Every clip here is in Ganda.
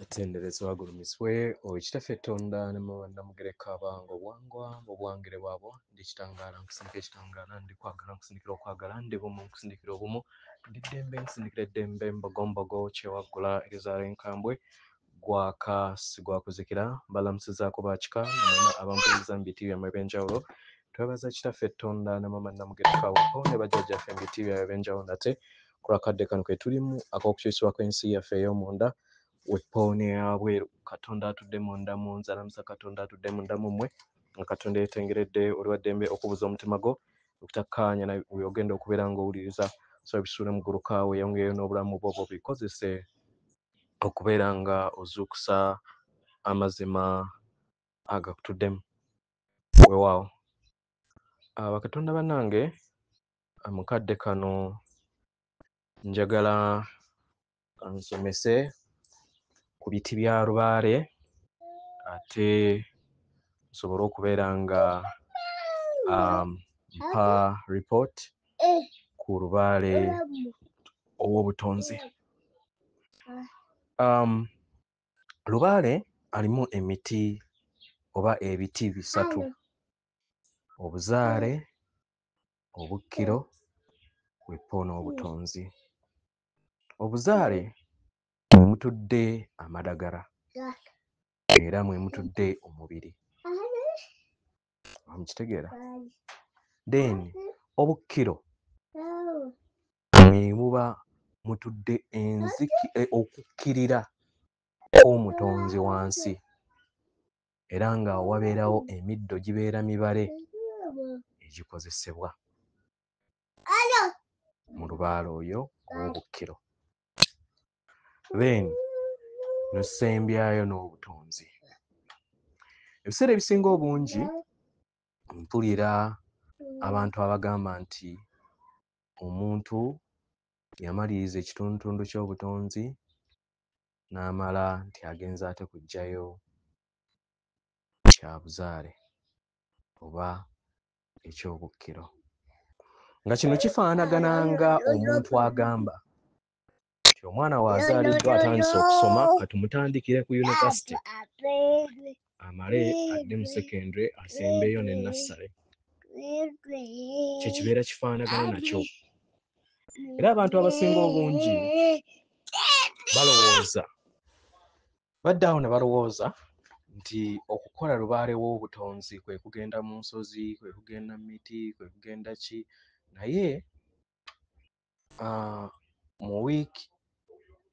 Atenderezwa agulumiswe owekitaffe Tonda ne Namugereka abange obwangwa obwangere bwabo ndikitangala nkusindika ekitangala ndikwagala nkusindikira okwagala ndi bumu nkusindikira obumu ndiddembe nsindikira eddembe mbogombogo kyewaggula ezaala enkambwe gwaka sigwakuzikira mbalamusizaako bakika nona abampuliriza mu biti byammwe ebyenjawulo twebaza kitaffe Tonda ne Mama Namugereka abapo ne bajjajjaffe mu biti byabwe ebyenjawulo nate ku lwakadde kano ke tulimu ak'okukyusibwa kw'ensi yaffe ey'omunda weppooni eyabweru Katonda atudde munda mu nzalamusa Katonda atudde munda mu mmwe nga Katonda yeetengeredde oli wa ddembe okubuza omutima gwo okutakkaanya naye ogenda okubeera ng'owuliriza so bisuule mu ggulu kaawe yongereyo n'obulamu bwo bikozese okubeera nga ozuukusa amazima agakutuddemu weewaawo bakatonda bannange mu kadde kano njagala nsomese ku biti bya lubaale ate nsobole okubeera nga mpa report ku lubaale ow'obutonzi. Lubaale alimu emiti oba ebiti bisatu: obuzaale, obukkiro, weppo n'obutonzi. Obuzaale mwe mutudde amadagala era mwe mutudde omubiri, mukitegeera? Then obukkiro mwe muba mutudde okukkirira kw'omutonzi wansi era nga wabeerawo emiddo gibeera mibale egikozesebwa mu lubaale oyo ow'obukkiro. Then nosembyayo n'obutonzi. Ebiseera ebisinga obungi mpulira abantu abagamba nti omuntu yamaliriza ekitundutundu ky'obutonzi n'amala nti agenza ate kuggyayo kyabuzaale oba ekyobukkiro, nga kino kifaanagana nga omuntu agamba nti omwana waazaaliddwa atandise okusoma katumutandikire ku yunivasite amale adde mu secondary asembeyo ne nassale. Kyekibeera kifaanagana nakyo era abantu abasinga obungi balowooza badde awo ne balowooza nti okukola lubaale w'obutonzi kwe kugenda mu nsozi, kwe kugenda mu miti, kwe kugenda ki, naye mu wiiki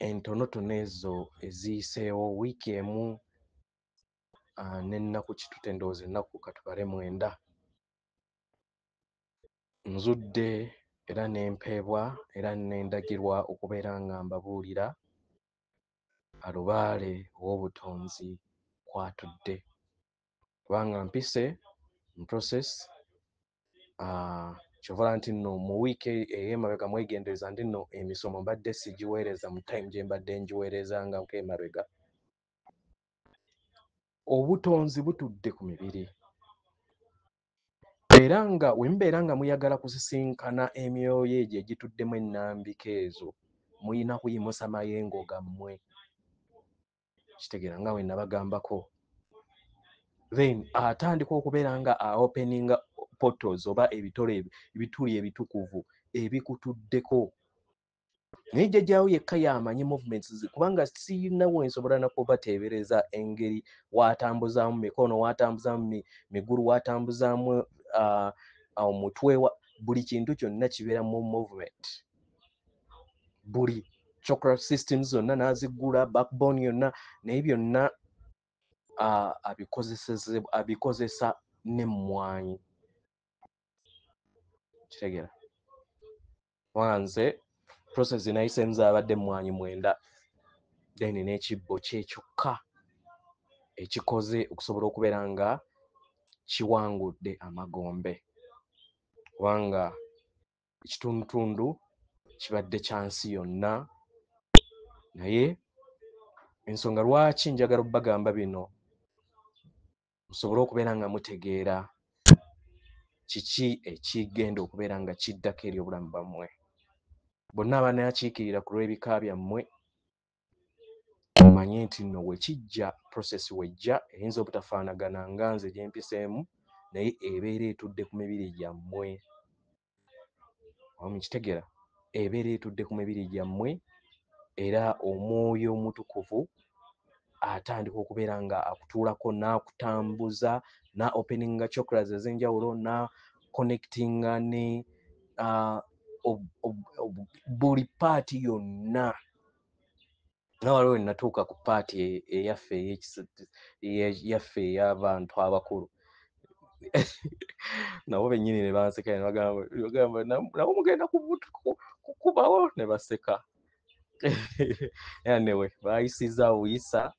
entonotono ezo eziyiseewo, wiiki emu n'ennaku kitute ndowooza ennaku katubale 9, nzudde era n'empeebwa era n'endagirwa okubeera nga mbabuulira alubaale ow'obutonzi kwatudde, kubanga mpise mu process kyovala nti nno mu wiiki ey'emabega mwegendereza ndi nno emisomo mbadde sigiweereza mu time gye mbadde ngiweerezangako emabega. Obutonzi butudde ku mibiri era nga we mubeera nga muyagala kusisinkana emyoyo egyo egituddemu ennambika ezo muyina kuyimusa mayengo gammwe, kitegeera nga we nabagambako. Then atandika okubeera nga openinga portals oba ebituli ebitukuvu ebikutuddeko. Naye jjajjaawo yekka y'amanyi movements kubanga siyina wensobola nakubateebereza engeri watambuzaamu mikono, watambuzaamu migulu, watambuzaamu omutwe, buli kintu kyonna kibeera mu movement. Buli chakra systems zonna n'aziggula, backbone yonna, naye byonna abikozesa n'emmwanyi, kitegeera? Wanze process nayiseemu zaabadde emmwanyi 9 then n'ekibbo kye kyokka ekikoze okusobola okubeera nga kiwangudde amagombe, kubanga ekitundutundu kibadde kya nsi yonna. Naye ensonga lwaki njagala obbagamba bino, musobole okubeera nga mutegeera kiki ekigenda okubeera nga kiddako eri obulamu bwammwe. Bonna abanaakiikirira ku lw'ebika byammwe manye nti nno wekijja process wejja eyinza obutafaanagana nga nze gye mpiseemu naye ebeera etudde ku mibiri gyammwe. Mukitegeera, ebeera etudde ku mibiri gyammwe era omwoyo omutukuvu atandika okubeera nga akutuulako n'akutambuza na openinga chakras ez'enjawulo na connectinga ne buli paati yonna. Nga waliwo we natuuka ku paati eyaffe ey'abantu abakulu nabo bennyini ne banseka ne bagamba nabo mugenda kukubawo ne baseka. Anyway, baayisiza buyisa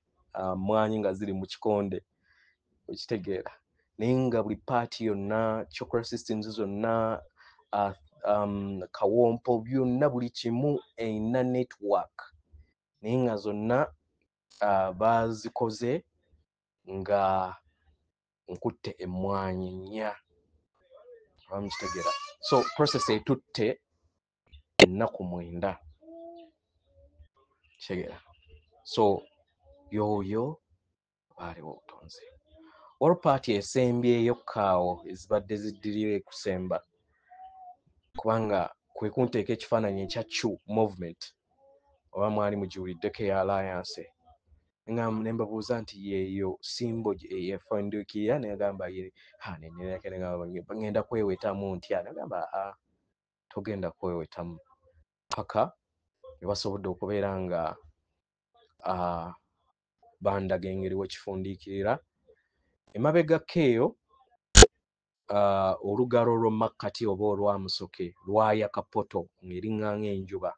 mmwanyi nga ziri mu kikonde, okitegeera, naye nga buli paati yonna chakra systems zonna kawompo byonna buli kimu eyina network naye nga zonna bazikoze nga nkutte emmwanyi nnya. Mukitegeera, so process etutte ennaku 9. Kitegeera, so yoyo baaliwo obutonzi. Waliwo paati esembyeyo kaawo ezibadde ziddirira ekusemba kubanga kwe kunteeka ekifaananyi ekya Chu movement oba mwali mugiwuliddeko eya Alliance nga ne mbabuuza nti yeeyo simbo yefandiikira negamba ngenda kwewetamu ntya, nagamba togenda kwewetamu paka ne basobodde okubeera nga bandaga engeri wekifundiikirira emabegako eyo. Olugalo lw'omakkati oba olwamusoke lwayaka poto ng'eriŋŋaŋa enjuba,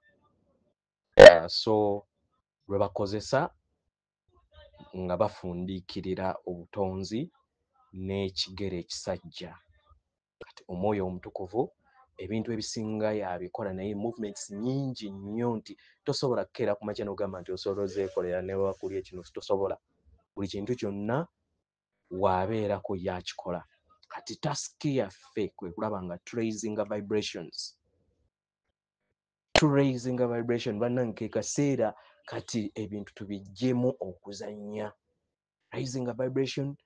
so lwe bakozesa nga bafundiikirira obutonzi n'ekigere ekisajja. Kati omwoyo omutukuvu ebintu ebisinga yabikola naye movements nnyingi nnyo nti tosobola kukeera ku makya n'ogamba nti osobola ozeekolera ne wakulya kino, tosobola. Buli kintu kyonna waabeerako yakikola. Kati tasiki yaffe kwe kulaba nga traisinga vibrations. Bannange ke kaseera kati ebintu tubiggyemu okuzannya. Raising vibration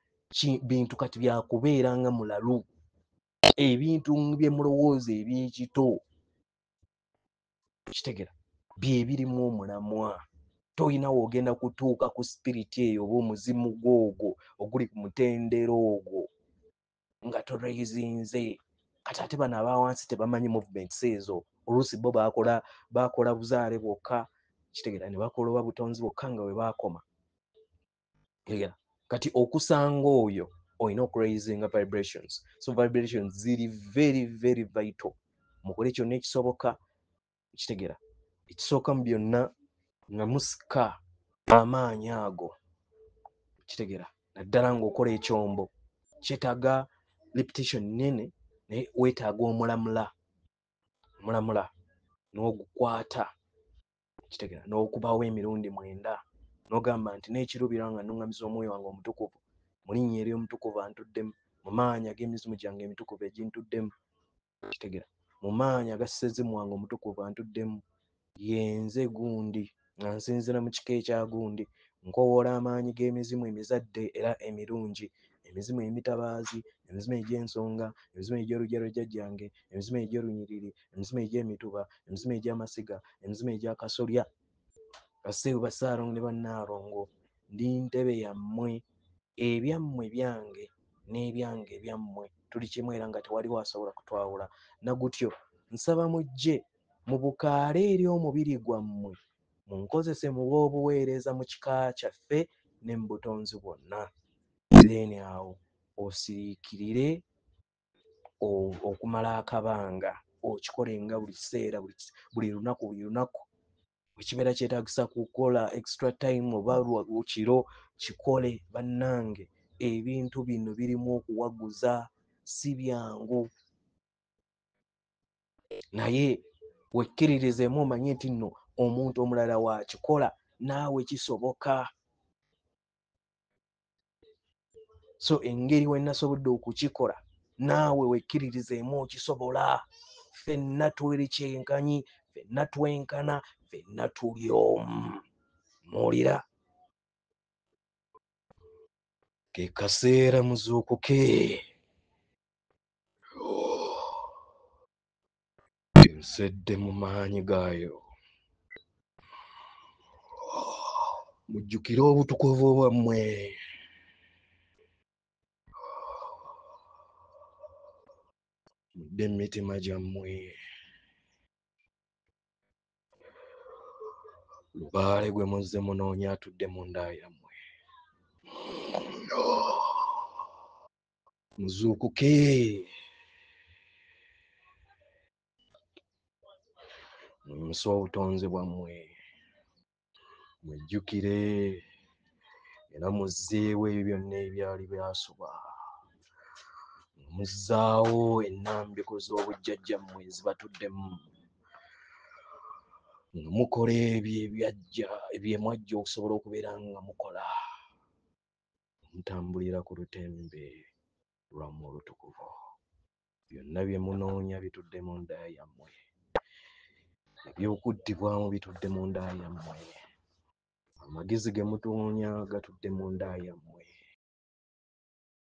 bintu kati byakubeera nga mulalu, ebintu bye mulowooza eby'ekito, kitegeera, bye birimu omulamwa. Toyina woogenda kutuuka ku spiriti eyo oba omuzimu gwogwo oguli ku mutendera ogwo nga toraizinze. Kati ate bano abawansi tebamanyi movements ezo, oluusi bo baakola buzaale bwokka, kitegeera, ne bakola oba butonzi bwokka nga bwe baakoma. Kati okusanga oyo olina okuraisinga vibrations. So vibrations ziri very very vital. Mukole kyonna ekisoboka, kitegeera, ekisooka mu byonna nga musika amaanyi ago, kitegeera, naddala ng'okola ekyombo kyetaaga repetition nene naye weetaaga omulamula n'ogukwata, kitegeera, n'okubawo emirundi 9 n'ogamba nti n'ekirubira nga nnuŋŋamiza omwoyo wange omutukuvu mu linnya ery'omutukuvu antuddemu, mu maanyi ag'emizimu gyange emitukuvu egintuddemu, kitegeera, mu maanyi aga ssezimu wange omutukuvu antuddemu, yenze gundi nga nsinzira mu kika ekya gundi, nkowoola amaanyi g'emizimu emizadde era emirungi, emizimu emitabaazi, emizimu egy'ensonga, emizimu egy'olujja jjajjange, emizimu egy'olunyiriri, emizimu egy'emituba, emizimu egy'amasiga, emizimu egy'akasolya. Bassebo Bassaalongo ne Bannaalongo, ndi ntebe yammwe, ebyammwe byange n'ebyange byammwe, tuli kimu era nga tewaliwo asobola kutwawula. Nagutyo nsaba mujje mu bukaale eri omubiri gwammwe, munkozese mu bw'obuweereza mu kika kyaffe ne mu butonzi bwonna. Then awo osiriikirire okumala akabanga, okikolenga buli kiseera, buli lunaku ekibeera kyetaagisa kukola extra time oba kiro kikole. Bannange, ebintu bino birimu okuwaguza, si byangu, naye wekkiririzemu omanye nti nno omuntu omulala wakikola, naawe kisoboka. So engeri we nasobodde okukikola, naawe wekkiririzeemu okisobola. Ffenna tuli kyenkanyi, ffenna twenkana, ffenna tuli omu. Muwulira? ke kaseera muzuukuke ensedde mu maanyi gaayo mujjukire obutukuvu bwammwe mudde emitima gyammwe lubaale gwe muzze munoonya atudde mu nda yammwe muzuukuke muyimuse obutonzi bwammwe mujjukire era muzzeewo ebyo byonna ebyali byasoba muzzaawo ennambiko z'obujjajjammwe ezibatuddemu nga mukola ebyo ebyemwajja okusobola okubeera nga mukola mutambulira ku lutembe lwammwe olutukuvu byonna bye munoonya bitudde mu nda yammwe ebyokuddibwamu bitudde mu nda yammwe amagezi ge mutunoonya gatudde mu nda yammwe